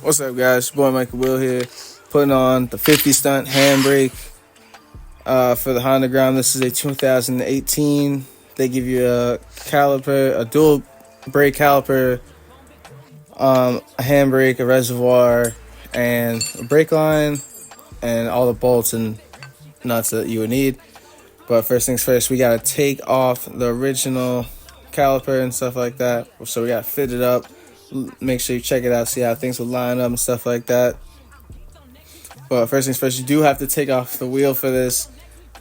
What's up, guys? Your boy Mikeyyywill here, putting on the 50 stunt handbrake for the Honda Grom. This is a 2018. They give you a caliper, a dual brake caliper, a handbrake, a reservoir, and a brake line, and all the bolts and nuts that you would need. But first things first, we gotta take off the original caliper and stuff like that. So we gotta fit it up. Make sure you check it out, see how things will line up and stuff like that. But first things first, you do have to take off the wheel for this.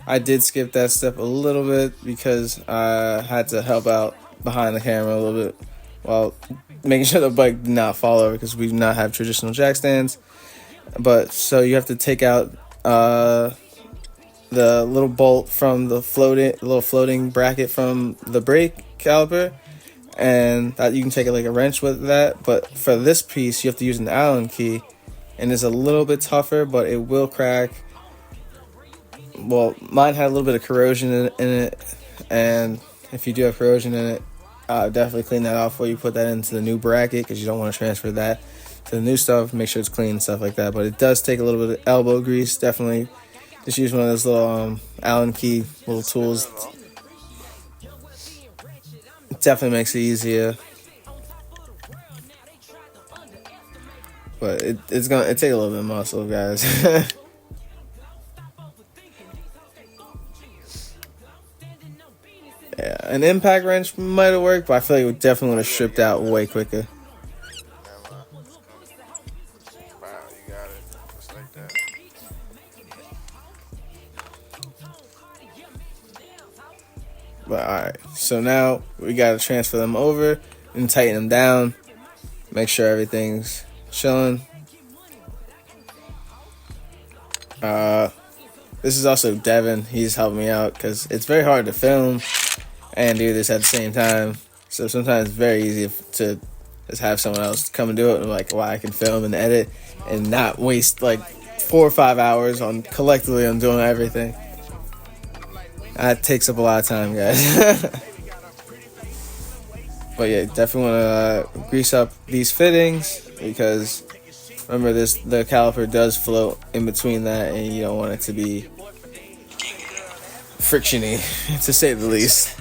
I did skip that step a little bit because I had to help out behind the camera a little bit while making sure the bike did not fall over because we do not have traditional jack stands. But so you have to take out the little bolt from the floating bracket from the brake caliper, and that you can take it like a wrench with that. But for this piece, you have to use an Allen key, and it's a little bit tougher, but it will crack. Well, mine had a little bit of corrosion in it, and if you do have corrosion in it, definitely clean that off before you put that into the new bracket, because you don't want to transfer that to the new stuff. Make sure it's clean and stuff like that. But it does take a little bit of elbow grease. Definitely just use one of those little Allen key little tools. It definitely makes it easier. But it's gonna take a little bit of muscle, guys. Yeah, an impact wrench might have worked, but I feel like it would definitely would have stripped out way quicker. But alright, so now we gotta transfer them over and tighten them down. Make sure everything's chilling. This is also Devin. He's helping me out because it's very hard to film and do this at the same time. So sometimes it's very easy to just have someone else come and do it. And like, I can film and edit and not waste like 4 or 5 hours on collectively on doing everything. That takes up a lot of time, guys. But yeah, definitely want to grease up these fittings because remember the caliper does float in between that, and you don't want it to be frictiony, to say the least.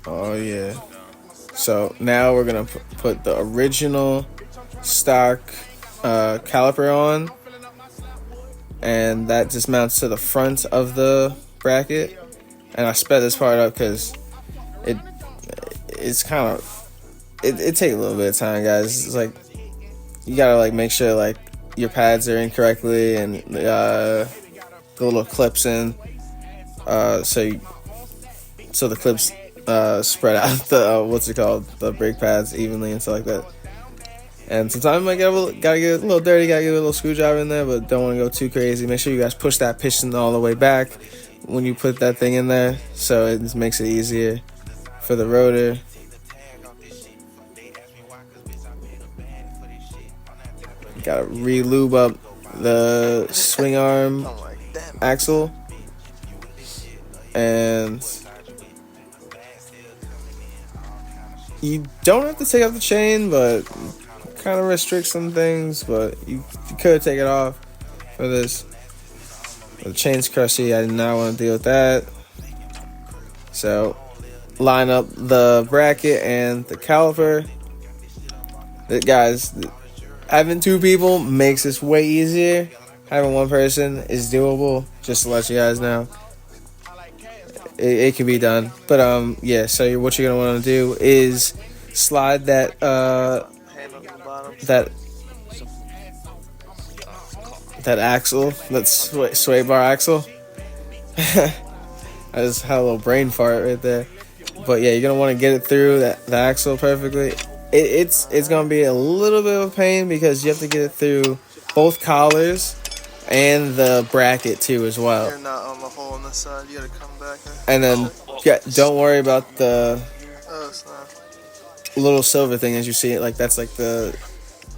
Oh yeah. So now we're gonna put the original stock caliper on, and that just mounts to the front of the bracket. And I sped this part up because it's kind of it takes a little bit of time, guys. It's like you gotta like make sure like your pads are in correctly and the little clips in, so the clips spread out the the brake pads evenly and stuff like that. And sometimes I gotta get a little dirty, gotta get a little screwdriver in there, but don't want to go too crazy. Make sure you guys push that piston all the way back when you put that thing in there, so it just makes it easier for the rotor. Gotta re-lube up the swing arm axle, and you don't have to take out the chain, but kind of restricts some things. But you could take it off for this. The chain's crusty. I did not want to deal with that. So line up the bracket and the caliper. Guys, having 2 people makes this way easier. Having 1 person is doable, just to let you guys know. It can be done. But yeah, so what you're gonna want to do is slide that axle, that sway bar axle. I just had a little brain fart right there. But yeah, you're gonna want to get it through the axle perfectly. It's gonna be a little bit of a pain because you have to get it through both collars and the bracket too as well. You're not on the hole on this side. You gotta come back. And then don't worry about the little silver thing as you see it. Like that's like the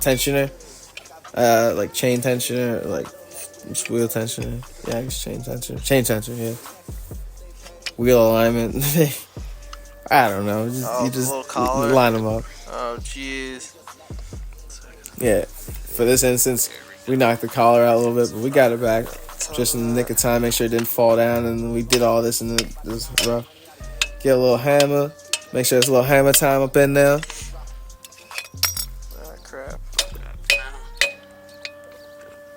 tensioner, like chain tensioner, like wheel tensioner. Yeah, I guess chain tensioner. Yeah. Wheel alignment. I don't know. Oh, You the just little collar. line them up. Oh, jeez. Yeah. For this instance, we knocked the collar out a little bit, but we got it back just in the nick of time. Make sure it didn't fall down, and we did all this in this rough. Get a little hammer. Make sure there's a little hammer time up in there. Ah, crap.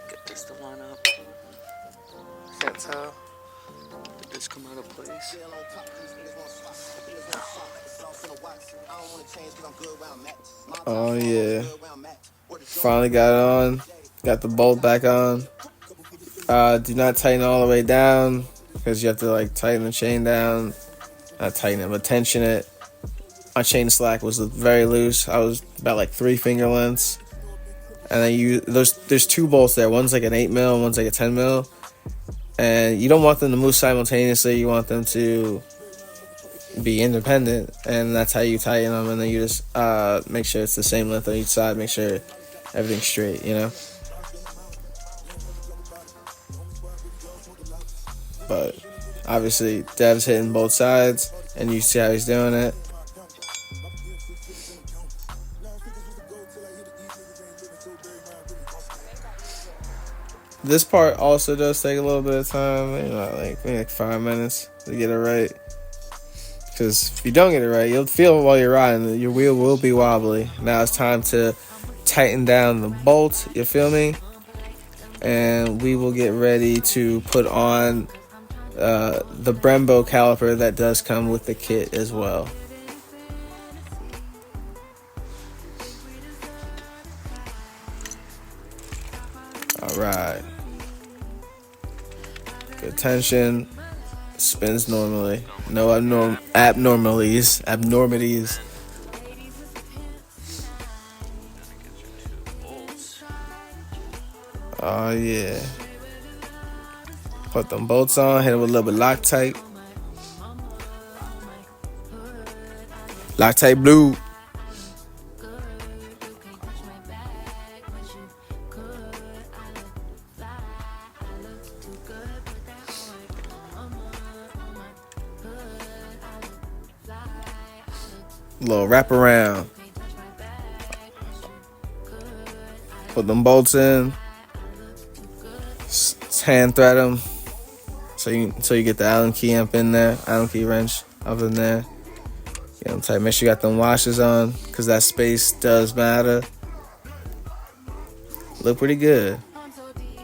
Get this to line up. Can't tell. Did this come out of place? Oh yeah. Finally got it on. Got the bolt back on. Do not tighten all the way down because you have to like tighten the chain down. Not tighten it, but tension it. My chain slack was very loose. I was about like 3 finger lengths. And then there's 2 bolts there. One's like an 8 mil, one's like a 10 mil. And you don't want them to move simultaneously. You want them to be independent, and that's how you tighten them. And then you just make sure it's the same length on each side. Make sure everything's straight, you know. But obviously, Dev's hitting both sides, and you see how he's doing it. This part also does take a little bit of time, you know, maybe like 5 minutes to get it right. Because if you don't get it right, you'll feel it while you're riding. Your wheel will be wobbly. Now it's time to tighten down the bolt, you feel me? And we will get ready to put on the Brembo caliper that does come with the kit as well. Alright. Good tension. Spins normally. No abnormalities. Oh yeah. Put them bolts on. Hit it with a little bit of Loctite. Loctite blue. Little wraparound. Put them bolts in. Hand thread them. So you get the Allen key up in there. Allen key wrench up in there. Get them tight. Make sure you got them washers on, because that space does matter. Look pretty good.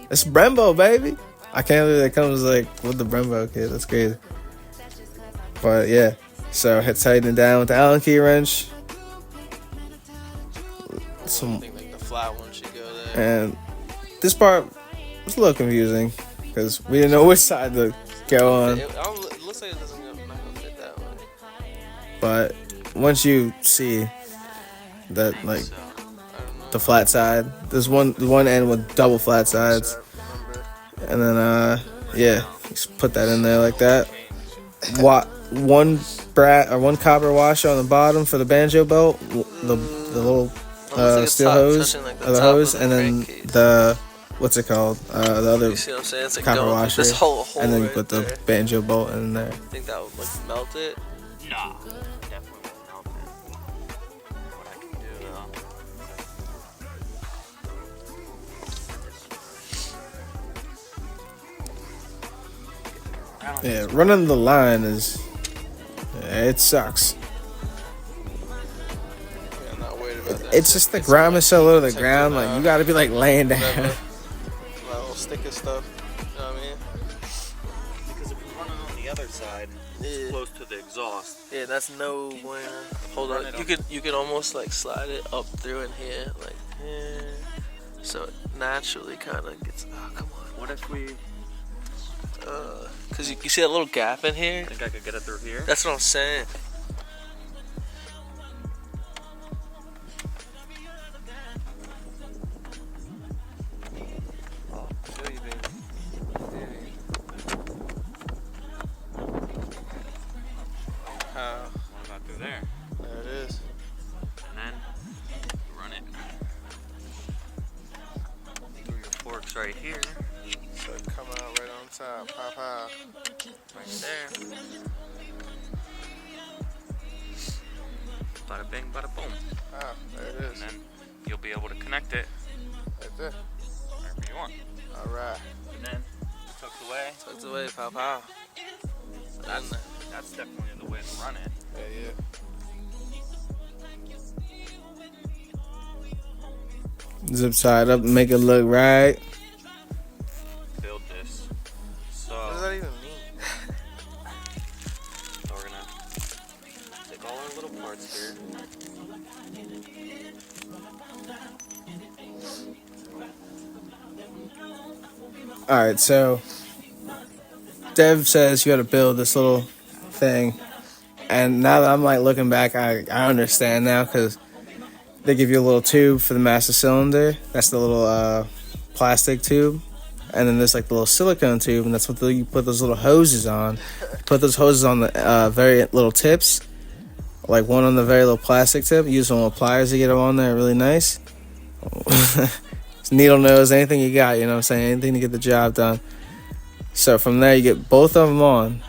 It's Brembo, baby. I can't believe it comes like with the Brembo kit. That's crazy. But yeah. So tighten it down with the Allen key wrench. I think like the flat one should go there. And this part was a little confusing because we didn't know which side to go on. It looks like it doesn't not gonna fit that way. But once you see that, like the flat side, there's one end with double flat sides, and then yeah, just put that in there like that. One copper washer on the bottom for the banjo belt, the little steel hose, like the hose, and then the what's it called? The other you see what I'm saying? It's like copper going washer, this whole and then you right put the there. banjo bolt in there. I think that would like melt it. Nah, definitely won't help it. What I can do though. Yeah, running the line it sucks. Yeah, I'm not worried about that. It's just the ground is so low to the ground, like you gotta be like laying down. That little sticker stuff. You know what I mean? Because if you're running on the other side, it's close to the exhaust. Yeah, that's no way. Hold on. You could almost like slide it up through in here, like so it naturally kind of gets. Oh, come on. What if we? Cause you see that little gap in here. I think I could get it through here. That's what I'm saying. Oh, show you, baby. How? What about through there? There it is. And then run it through your forks right here. So it come out right on top. Pop out. Right there. bing, bada boom. Ah, there it And is. then you'll be able to connect it Right there. wherever you want. All right. And then tucked away. Tucked away, pow pow. That's definitely the way to run it. Yeah. Zip side up, make it look right. Build this. So What does that even mean? we're gonna take all our little parts here. All right, so Dev says you got to build this little thing, and now that I'm like looking back, I understand now because they give you a little tube for the master cylinder. That's the little plastic tube, and then there's like the little silicone tube, and that's what you put those little hoses on. Put those hoses on the very little tips, like one on the very little plastic tip. Use some little pliers to get them on there, really nice. Needle nose, anything you got, you know what I'm saying? Anything to get the job done. So from there, you get both of them on.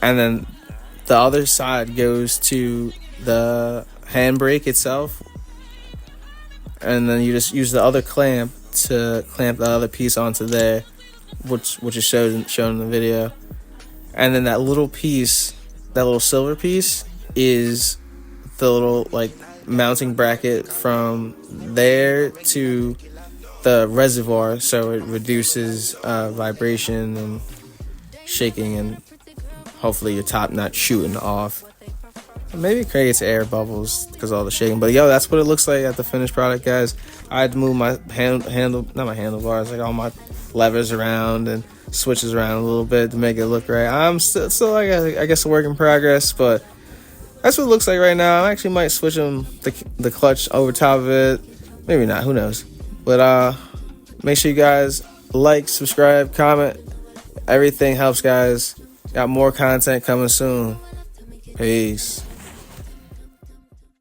And then the other side goes to the handbrake itself. And then you just use the other clamp to clamp the other piece onto there, which is shown in the video. And then that little piece, that little silver piece, is the little, like, mounting bracket from there to the reservoir, so it reduces vibration and shaking, and hopefully your top not shooting off. Maybe it creates air bubbles because of all the shaking. But yo, that's what it looks like at the finished product, guys. I had to move my handlebars, like all my levers around and switches around a little bit to make it look right. I'm still I guess a work in progress, but that's what it looks like right now. I actually might switch the clutch over top of it. Maybe not, who knows. But make sure you guys like, subscribe, comment. Everything helps, guys. Got more content coming soon. Peace.